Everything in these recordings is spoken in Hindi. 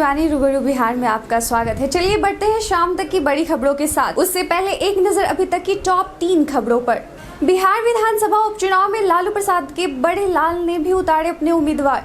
शिवानी रूबरू बिहार में आपका स्वागत है। चलिए बढ़ते हैं शाम तक की बड़ी खबरों के साथ। उससे पहले एक नजर अभी तक की टॉप 3 खबरों पर। बिहार विधानसभा उपचुनाव में लालू प्रसाद के बड़े लाल ने भी उतारे अपने उम्मीदवार।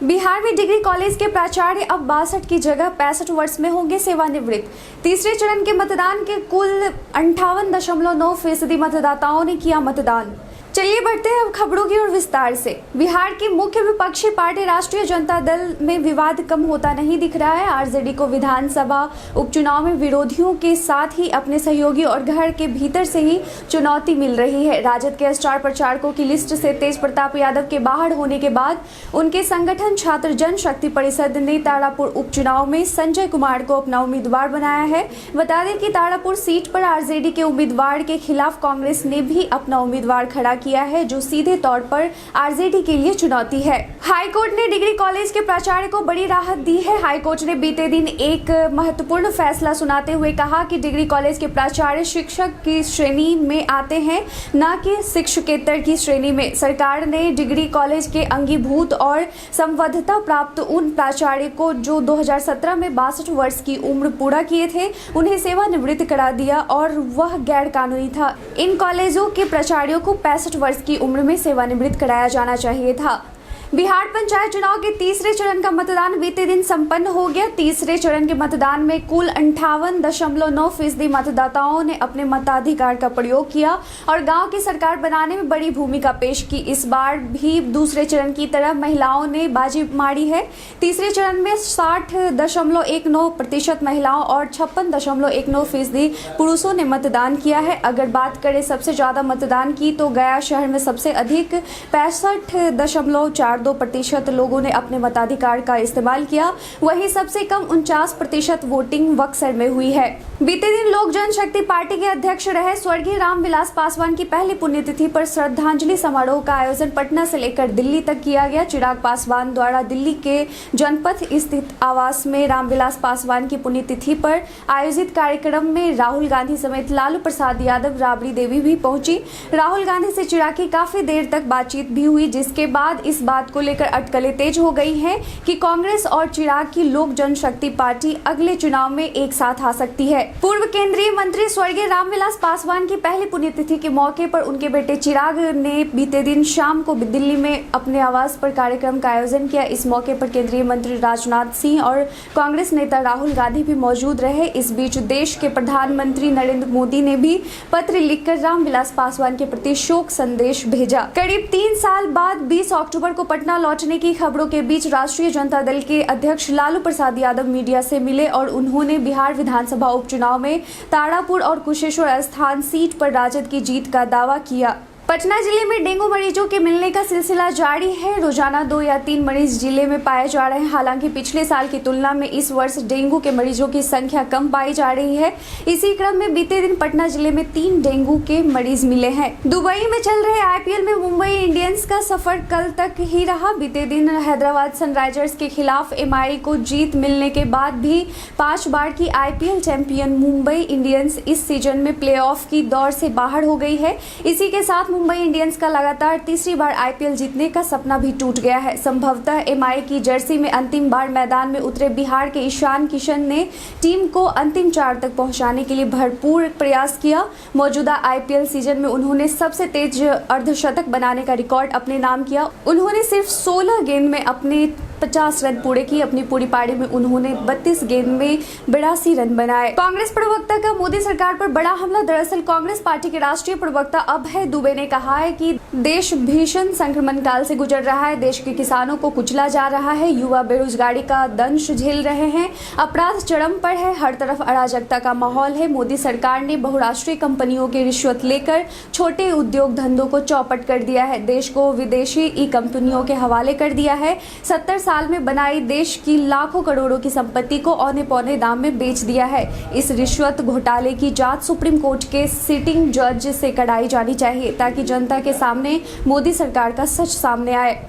बिहार में डिग्री कॉलेज के प्राचार्य अब 62 की जगह 65 वर्ष में होंगे सेवानिवृत्त। तीसरे चरण के मतदान के कुल 58.9% मतदाताओं ने किया मतदान। चलिए बढ़ते हैं अब खबरों की ओर विस्तार से। बिहार की मुख्य विपक्षी पार्टी राष्ट्रीय जनता दल में विवाद कम होता नहीं दिख रहा है। आरजेडी को विधानसभा उपचुनाव में विरोधियों के साथ ही अपने सहयोगी और घर के भीतर से ही चुनौती मिल रही है। राजद के स्टार प्रचारकों की लिस्ट से तेज प्रताप यादव के बाहर होने के बाद उनके संगठन छात्र जनशक्ति परिषद ने तारापुर उपचुनाव में संजय कुमार को अपना उम्मीदवार बनाया है। बता दें कि तारापुर सीट पर आरजेडी के उम्मीदवार के खिलाफ कांग्रेस ने भी अपना उम्मीदवार खड़ा किया है, जो सीधे तौर पर आरजेडी के लिए चुनौती है। हाईकोर्ट ने डिग्री कॉलेज के प्राचार्य को बड़ी राहत दी है। हाईकोर्ट ने बीते दिन एक महत्वपूर्ण फैसला सुनाते हुए कहा कि डिग्री कॉलेज के प्राचार्य शिक्षक की श्रेणी में आते हैं, न कि शिक्षकेतर की श्रेणी में। सरकार ने डिग्री कॉलेज के अंगीभूत और संबद्धता प्राप्त उन प्राचार्य को जो 2017 में 62 वर्ष की उम्र पूरा किए थे, उन्हें सेवानिवृत्त करा दिया और वह गैर कानूनी था। इन कॉलेजों के प्राचार्यों को 65 वर्ष की उम्र में सेवानिवृत्त कराया जाना चाहिए था। बिहार पंचायत चुनाव के तीसरे चरण का मतदान बीते दिन संपन्न हो गया। तीसरे चरण के मतदान में कुल 58.9% मतदाताओं ने अपने मताधिकार का प्रयोग किया और गांव की सरकार बनाने में बड़ी भूमिका पेश की। इस बार भी दूसरे चरण की तरह महिलाओं ने बाजी मारी है। तीसरे चरण में 60.19% महिलाओं और 56.19% पुरुषों ने मतदान किया है। अगर बात करें सबसे ज्यादा मतदान की, तो गया शहर में सबसे अधिक 65.42% लोगों ने अपने मताधिकार का इस्तेमाल किया। वहीं सबसे कम 49% वोटिंग बक्सर में हुई है। बीते दिन लोक जनशक्ति पार्टी के अध्यक्ष रहे स्वर्गीय रामविलास पासवान की पहली पुण्यतिथि पर श्रद्धांजलि समारोह का आयोजन पटना से लेकर दिल्ली तक किया गया। चिराग पासवान द्वारा दिल्ली के जनपथ स्थित आवास में रामविलास पासवान की पुण्यतिथि पर आयोजित कार्यक्रम में राहुल गांधी समेत लालू प्रसाद यादव, राबड़ी देवी भी पहुंची। राहुल गांधी से चिराग की काफी देर तक बातचीत भी हुई, जिसके बाद इस बात को लेकर अटकलें तेज हो गई हैं कि कांग्रेस और चिराग की लोक जनशक्ति पार्टी अगले चुनाव में एक साथ आ सकती है। पूर्व केंद्रीय मंत्री स्वर्गीय रामविलास पासवान की पहली पुण्यतिथि के मौके पर उनके बेटे चिराग ने बीते दिन शाम को दिल्ली में अपने आवास पर कार्यक्रम का आयोजन किया। इस मौके पर केंद्रीय मंत्री राजनाथ सिंह और कांग्रेस नेता राहुल गांधी भी मौजूद रहे। इस बीच देश के प्रधानमंत्री नरेंद्र मोदी ने भी पत्र लिखकर रामविलास पासवान के प्रति शोक संदेश भेजा। करीब 3 साल बाद 20 अक्टूबर को पटना लौटने की खबरों के बीच राष्ट्रीय जनता दल के अध्यक्ष लालू प्रसाद यादव मीडिया से मिले और उन्होंने बिहार विधानसभा उपचुनाव में तारापुर और कुशेश्वर स्थान सीट पर राजद की जीत का दावा किया। पटना जिले में डेंगू मरीजों के मिलने का सिलसिला जारी है। रोजाना 2 या 3 मरीज जिले में पाए जा रहे हैं। हालांकि पिछले साल की तुलना में इस वर्ष डेंगू के मरीजों की संख्या कम पाई जा रही है। इसी क्रम में बीते दिन पटना जिले में 3 डेंगू के मरीज मिले हैं। दुबई में चल रहे आईपीएल में मुंबई इंडियंस का सफर कल तक ही रहा। बीते दिन हैदराबाद सनराइजर्स के खिलाफ एमआई को जीत मिलने के बाद भी 5 बार की आईपीएल चैंपियन मुंबई इंडियंस इस सीजन में प्लेऑफ की दौड़ से बाहर हो गई है। इसी के साथ मुंबई इंडियंस का लगातार तीसरी बार आईपीएल जीतने का सपना भी टूट गया है। संभवतः एमआई की जर्सी में अंतिम बार मैदान में उतरे बिहार के ईशान किशन ने टीम को अंतिम 4 तक पहुंचाने के लिए भरपूर प्रयास किया। मौजूदा आईपीएल सीजन में उन्होंने सबसे तेज अर्धशतक बनाने का रिकॉर्ड अपने नाम किया। उन्होंने सिर्फ 16 गेंद में अपने 50 रन पूरे किए। अपनी पूरी पारी में उन्होंने 32 गेंद में 82 रन बनाए। कांग्रेस प्रवक्ता का मोदी सरकार पर बड़ा हमला। दरअसल कांग्रेस पार्टी के राष्ट्रीय प्रवक्ता अभय दुबे ने कहा है कि देश भीषण संक्रमण काल से गुजर रहा है। देश के किसानों को कुचला जा रहा है। युवा बेरोजगारी का दंश झेल रहे हैं। अपराध चरम पर है। हर तरफ अराजकता का माहौल है। मोदी सरकार ने बहुराष्ट्रीय कंपनियों की रिश्वत लेकर छोटे उद्योग धंधों को चौपट कर दिया है। देश को विदेशी ई कंपनियों के हवाले कर दिया है। 70 साल में बनाई देश की लाखों करोड़ों की संपत्ति को औने पौने दाम में बेच दिया है। इस रिश्वत घोटाले की जांच सुप्रीम कोर्ट के सिटिंग जज से कराई जानी चाहिए, ताकि जनता के सामने मोदी सरकार का सच सामने आए।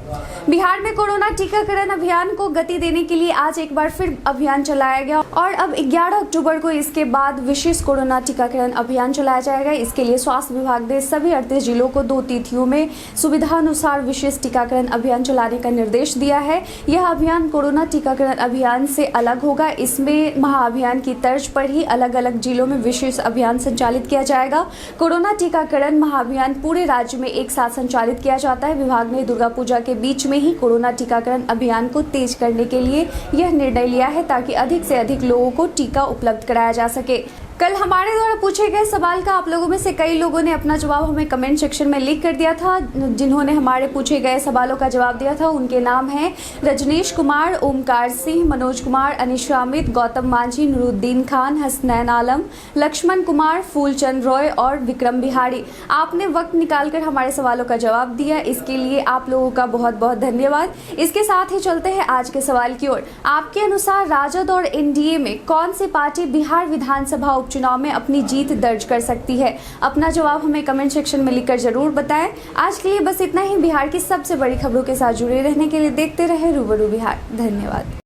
बिहार में कोरोना टीकाकरण अभियान को गति देने के लिए आज एक बार फिर अभियान चलाया गया और अब 11 अक्टूबर को इसके बाद विशेष कोरोना टीकाकरण अभियान चलाया जाएगा। इसके लिए स्वास्थ्य विभाग ने सभी 38 जिलों को 2 तिथियों में सुविधानुसार विशेष टीकाकरण अभियान चलाने का निर्देश दिया है। यह अभियान कोरोना टीकाकरण अभियान से अलग होगा। इसमें महाअभियान की तर्ज पर ही अलग अलग जिलों में विशेष अभियान संचालित किया जाएगा। कोरोना टीकाकरण महाअभियान पूरे राज्य में एक साथ संचालित किया जाता है। विभाग ने दुर्गा पूजा के बीच में ही कोरोना टीकाकरण अभियान को तेज करने के लिए यह निर्णय लिया है ताकि अधिक से अधिक लोगों को टीका उपलब्ध कराया जा सके। कल हमारे द्वारा पूछे गए सवाल का आप लोगों में से कई लोगों ने अपना जवाब हमें कमेंट सेक्शन में लिख कर दिया था। जिन्होंने हमारे पूछे गए सवालों का जवाब दिया था उनके नाम हैं रजनीश कुमार, ओमकार सिंह, मनोज कुमार, अनिशा अमित, गौतम मांझी, नूरुद्दीन खान, हसनैन आलम, लक्ष्मण कुमार, फूलचंद रॉय और विक्रम बिहारी। आपने वक्त निकालकर हमारे सवालों का जवाब दिया, इसके लिए आप लोगों का बहुत बहुत धन्यवाद। इसके साथ ही चलते हैं आज के सवाल की ओर। आपके अनुसार राजद और एनडीए में कौन सी पार्टी बिहार विधानसभा चुनाव में अपनी जीत दर्ज कर सकती है? अपना जवाब हमें कमेंट सेक्शन में लिखकर जरूर बताएं। आज के लिए बस इतना ही। बिहार की सबसे बड़ी खबरों के साथ जुड़े रहने के लिए देखते रहे रूबरू बिहार। धन्यवाद।